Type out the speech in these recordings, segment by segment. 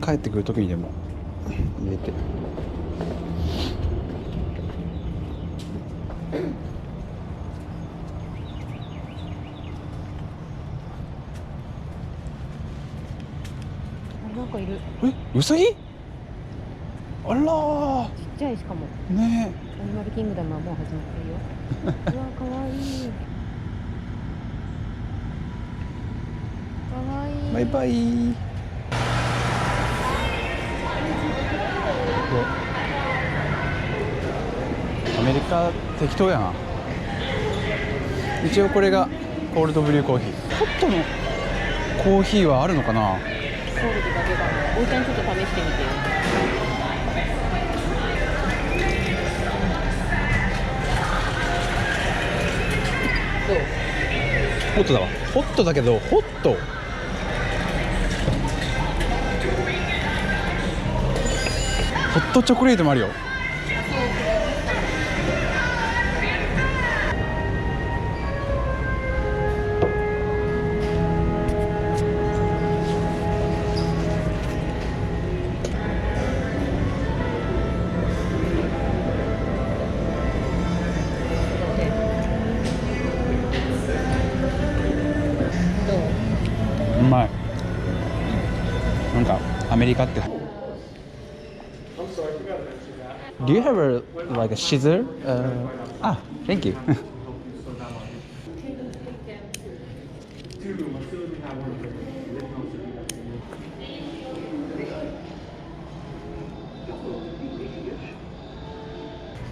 帰ってくる時にでも入れて。なんかいる。ウサギ？あらー、ちっちゃい。しかもねアニマルキングダムはもう始まってるよ。うわ、かわいい。かわいい。バイバイ。アメリカ適当やな。一応これがコールドブリューコーヒー。ホットのコーヒーはあるのかな。コールドだけかな。おいちゃんちょっと試してみてよ。どう？ホットだわ。ホットだけどホット。ホットチョコレートもあるよ。うまい。なんかアメリカって。Do you have a like a scissor? Thank you.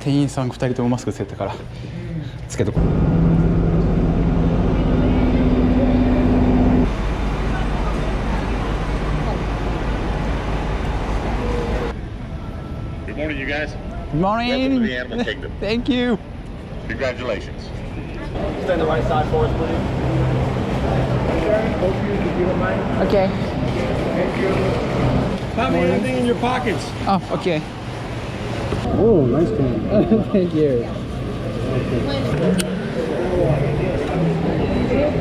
店員さん2人ともマスクつけてからつけとこう。Good morning, you guys. Good morning. Welcome to the Animal Kingdom. Thank you. Congratulations. Stand the right side for us, please. Both of you, if you don't mind. Okay. Thank you. Tommy, anything in your pockets? Oh, okay. Oh, nice one. Thank you.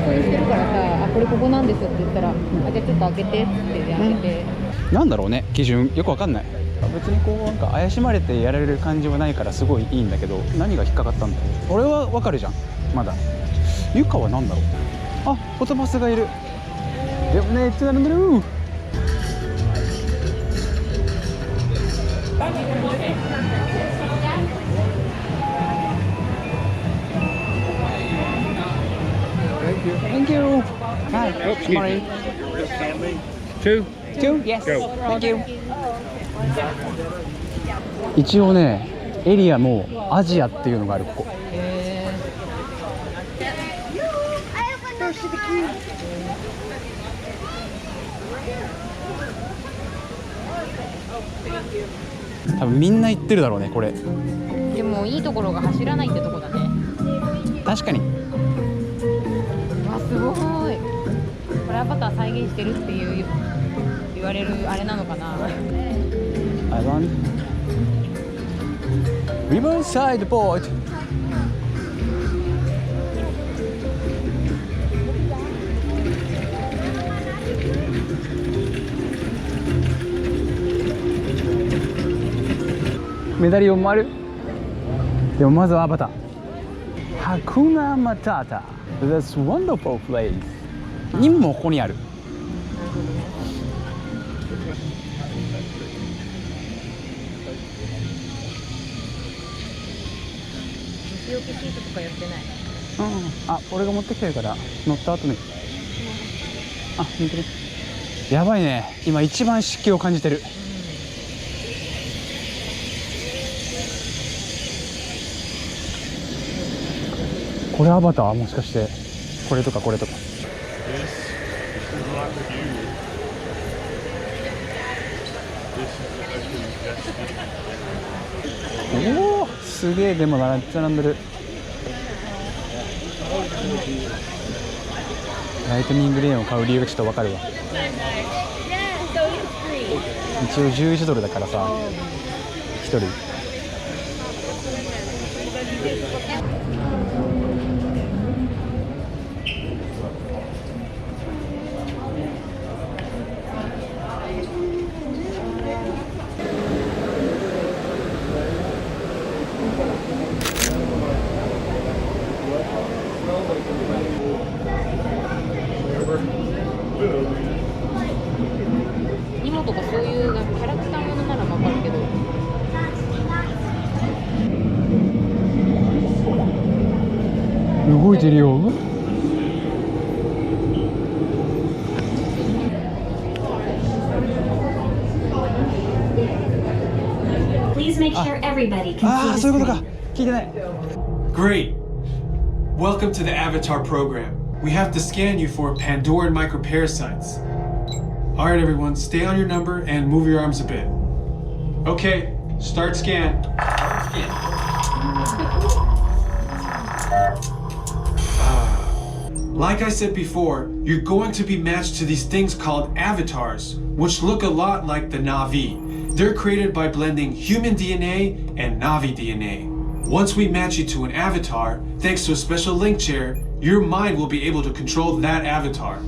これしてるからさ、あ、これここなんですって言ったら、あ、じゃあちょっと開けてって開けて。なんだろうね、基準よくわかんない。別にこうなんか怪しまれてやられる感じはないからすごいいいんだけど、何が引っかかったんだろう。俺はわかるじゃん。まだゆかはなんだろう。あ、フォトパスがいる。でもね、つながる。Thank you. Hi. Good morning. Two. Yes. Thank you. 一応ね、エリアもアジアっていうのがあるここ。多分みんな行ってるだろうねこれ。でもいいところが走らないってとこだね。確かに。わ、すごい。これアバター再現してるっていう言われるあれなのかな。I want Riverside Boat。メダリオンもある。でもまずはアバター。ハクナマタタ。That's wonderful place。にもここにある。虫除けシートとかやってない。あ、俺が持ってきてるから乗った後に。あ、本当に。やばいね。今一番湿気を感じてる。これアバターもしかしてこれとかこれとか。おお、すげえ。でもめっちゃ並んでる。ライトニングレーンを買う理由がちょっとわかるわ。一応11ドルだからさ、1人。動いてるよ。Please make sure everybody can ああ、 see そう the いうことか。 screen. 聞いてない。 Great! Welcome to the Avatar program. We have to scan you for Pandoran microparasites. Alright everyone, stay on your number and move your arms a bit. Okay, start scan. Like I said before, you're going to be matched to these things called avatars, which look a lot like the Na'vi. They're created by blending human DNA and Na'vi DNA. Once we match you to an avatar, thanks to a special link chair, your mind will be able to control that avatar.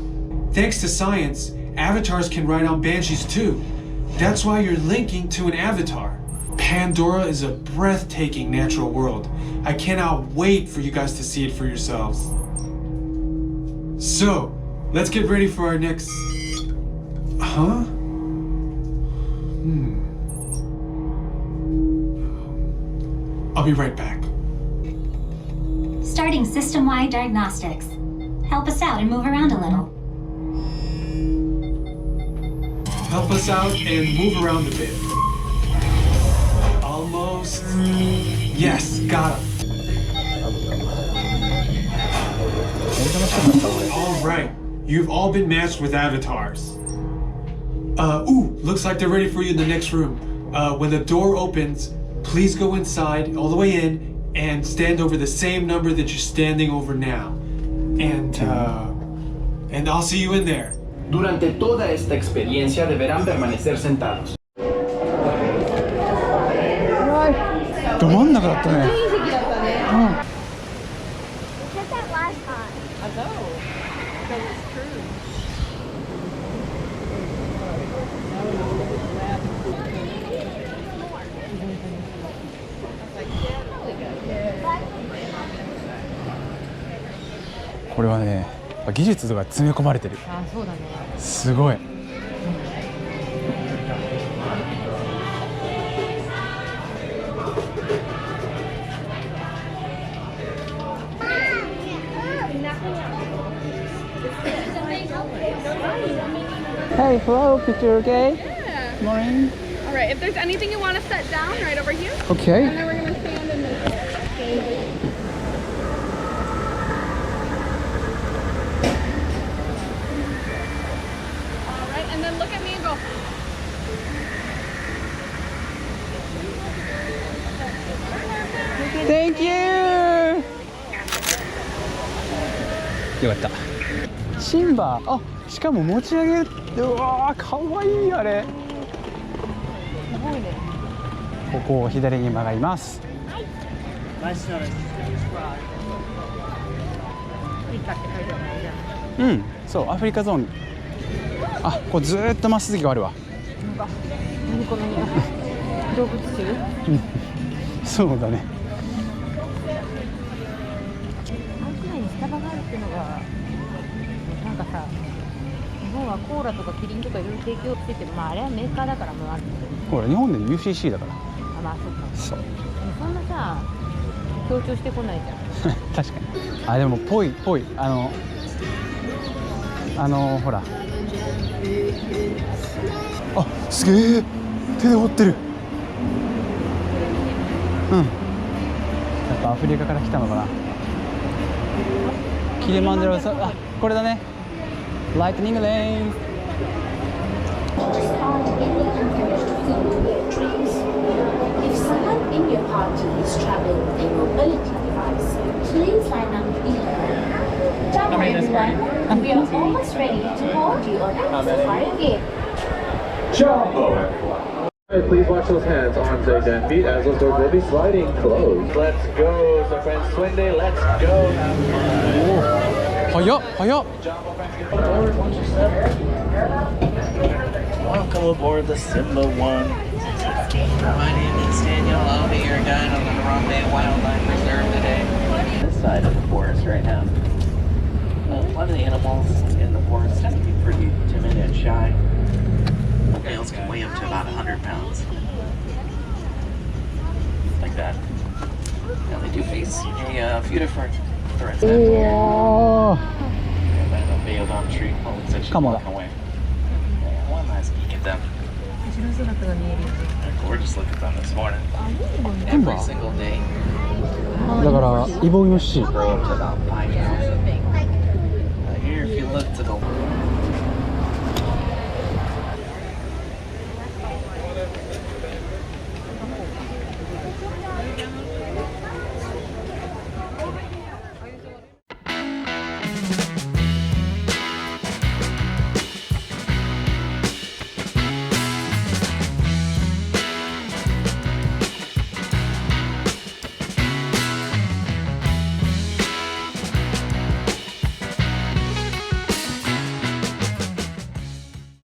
Thanks to science, avatars can ride on banshees too. That's why you're linking to an avatar. Pandora is a breathtaking natural world. I cannot wait for you guys to see it for yourselves. So, let's get ready for our next... Huh? I'll be right back. Starting system-wide diagnostics. Help us out and move around a little. Help us out and move around a bit. Almost. Yes, got him. All right, you've all been matched with avatars. Looks like they're ready for you in the next room. When the door opens, please go inside, all the way in, and stand over the same number that you're standing over now. And I'll see you in there. Durante toda esta experiencia deberán permanecer sentados. ど真ん中だったね。これはね、技術が詰め込まれてる。あ、そうだね。すごい。Hey, hello, picture, okay? Yeah. Morning. All right. If there's anything you want to set down, right over here. Okay. And then we're gonna stand in this. All right. And then look at me and go. Thank you. よかった。シンバー、あ、しかも持ち上げる。うわー、かわいいあれ。すごいね。ここを左に曲がります。うん、そう、アフリカゾーン。あ、これずーっとまっすぐあるわ。何この動物臭？そうだね。あんくらいにスタバがあるっていうのがなんかさ、日本はコーラとかキリンとかいろいろ提供してて、まああれはメーカーだからもうあるんだけど。ほら、日本で UCC だから。あ、まあそっか。そう。でもそんなさ、強調してこないじゃん。確かに。あ、でもぽい。ほら。あ、すげえ。手で掘ってる。うん。やっぱアフリカから来たのかな。キリマンジャロさ、あ、これだね。ライトニングレーン。If someone in your party is traveling with a mobility device, please line up below. Don't worry everyone, we are almost ready to board you on our safari again. Jumbo, everyone. Please watch those hands, arms, legs, and feet as those doors will be sliding closed. Let's go, so friends, swing day, let's go. 早っ。 Welcome aboard the Simba One. My name is Daniel. I'll be your guide on the Harambe Wildlife Reserve today. This side of the forest right now. A lot of the animals in the forest tend to be pretty timid and shy. Males can weigh up to about 100 pounds. Like that. Now they do face a few different threats お happening. お And then a veiled on tree. Oh, looks like she's Come on. walking away. Yeah, one last peek at them. 後ろ姿が見えるよね。 They're gorgeous looking at them this morning. あ、見えるもんね。 Every single day. だからイボイノシシ Grow up to about 5,000. Here, if you look to the